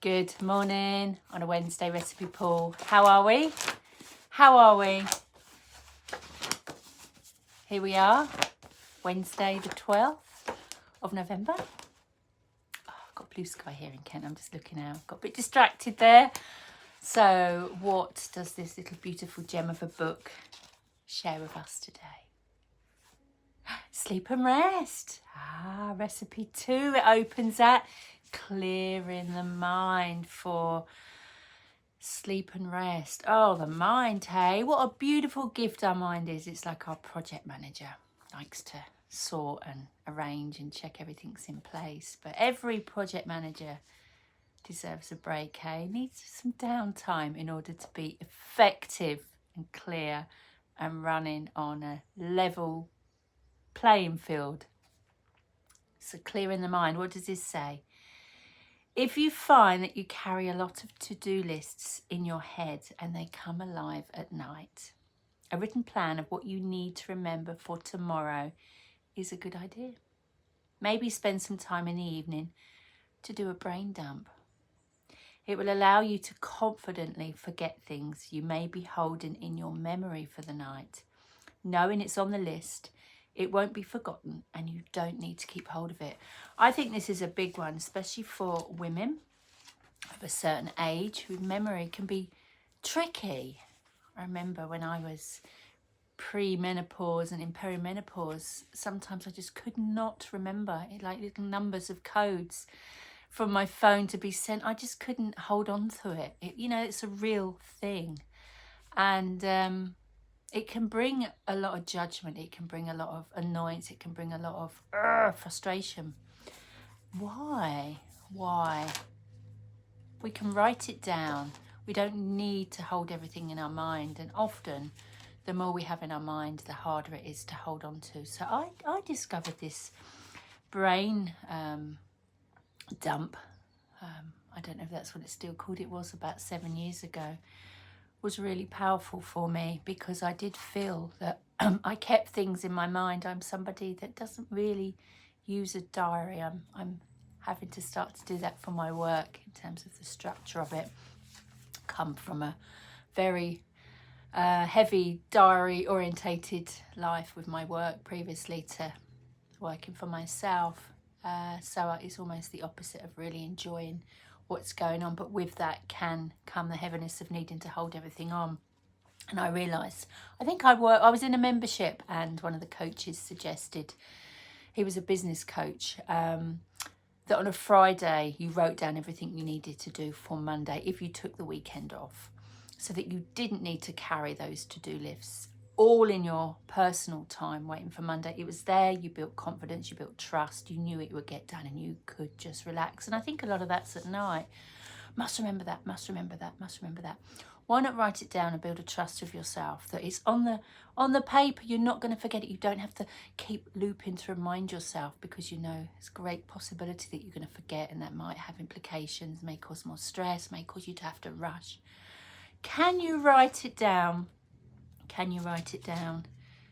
Good morning on a Wednesday recipe pool. How are we? How are we? Here we are, Wednesday the 12th of November. Oh, I've got blue sky here in Kent. I'm just looking out. Got a bit distracted there. So what does this little beautiful gem of a book share with us today? Sleep and rest. Recipe 2. It opens at clearing the mind for sleep and rest. Oh, the mind, hey? What a beautiful gift our mind is. It's like our project manager. Likes to sort and arrange and check everything's in place. But every project manager deserves a break, hey? Needs some downtime in order to be effective and clear and running on a level playing field. So clearing the mind, what does this say? If you find that you carry a lot of to-do lists in your head and they come alive at night, a written plan of what you need to remember for tomorrow is a good idea. Maybe spend some time in the evening to do a brain dump. It will allow you to confidently forget things you may be holding in your memory for the night. Knowing it's on the list, it won't be forgotten and you don't need to keep hold of it. I think this is a big one, especially for women of a certain age whose memory can be tricky. I remember when I was pre-menopause and in perimenopause, sometimes I just could not remember it, like little numbers of codes from my phone to be sent. I just couldn't hold on to it. It's a real thing. And it can bring a lot of judgment. It can bring a lot of annoyance. It can bring a lot of frustration. Why? We can write it down. We don't need to hold everything in our mind. And often, the more we have in our mind, the harder it is to hold on to. So I discovered this brain dump. I don't know if that's what it's still called. It was about 7 years ago. Was really powerful for me because I did feel that I kept things in my mind. I'm somebody that doesn't really use a diary. I'm having to start to do that for my work in terms of the structure of it. Come from a very heavy diary orientated life with my work previously to working for myself. So it's almost the opposite of really enjoying what's going on, but with that can come the heaviness of needing to hold everything on. And I realised, I was in a membership and one of the coaches suggested, he was a business coach, that on a Friday you wrote down everything you needed to do for Monday if you took the weekend off, so that you didn't need to carry those to-do lists all in your personal time waiting for Monday. It was there, you built confidence, you built trust, you knew it would get done and you could just relax. And I think a lot of that's at night. Must remember that. Why not write it down and build a trust with yourself that it's on the paper, you're not going to forget it. You don't have to keep looping to remind yourself because you know it's a great possibility that you're going to forget and that might have implications, may cause more stress, may cause you to have to rush. Can you write it down?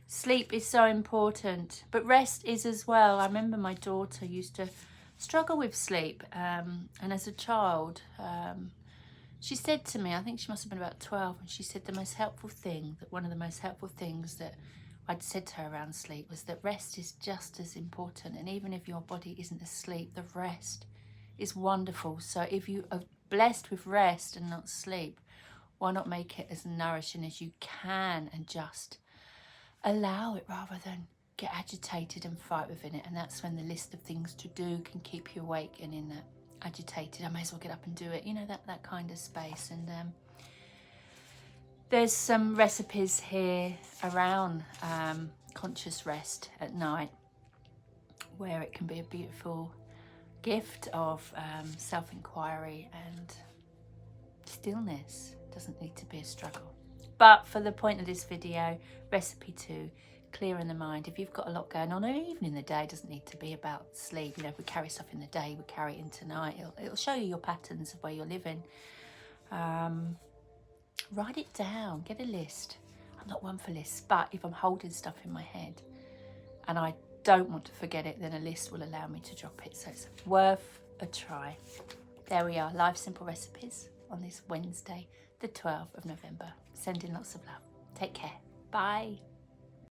Sleep is so important, but rest is as well. I remember my daughter used to struggle with sleep, and as a child, she said to me, I think she must have been about 12, and she said one of the most helpful things that I'd said to her around sleep was that rest is just as important, and even if your body isn't asleep, the rest is wonderful. So if you are blessed with rest and not sleep, why not make it as nourishing as you can and just allow it rather than get agitated and fight within it? And that's when the list of things to do can keep you awake and in that agitated, I may as well get up and do it, that kind of space. And there's some recipes here around conscious rest at night where it can be a beautiful gift of self-inquiry and stillness. Doesn't need to be a struggle. But for the point of this video, recipe 2, clearing the mind. If you've got a lot going on, or even in the day, it doesn't need to be about sleep. If we carry stuff in the day, we carry it into night. It'll show you your patterns of where you're living. Write it down, get a list. I'm not one for lists, but if I'm holding stuff in my head and I don't want to forget it, then a list will allow me to drop it. So it's worth a try. there we are, Life Simple Recipes on this Wednesday, the 12th of November. Sending lots of love. Take care. Bye.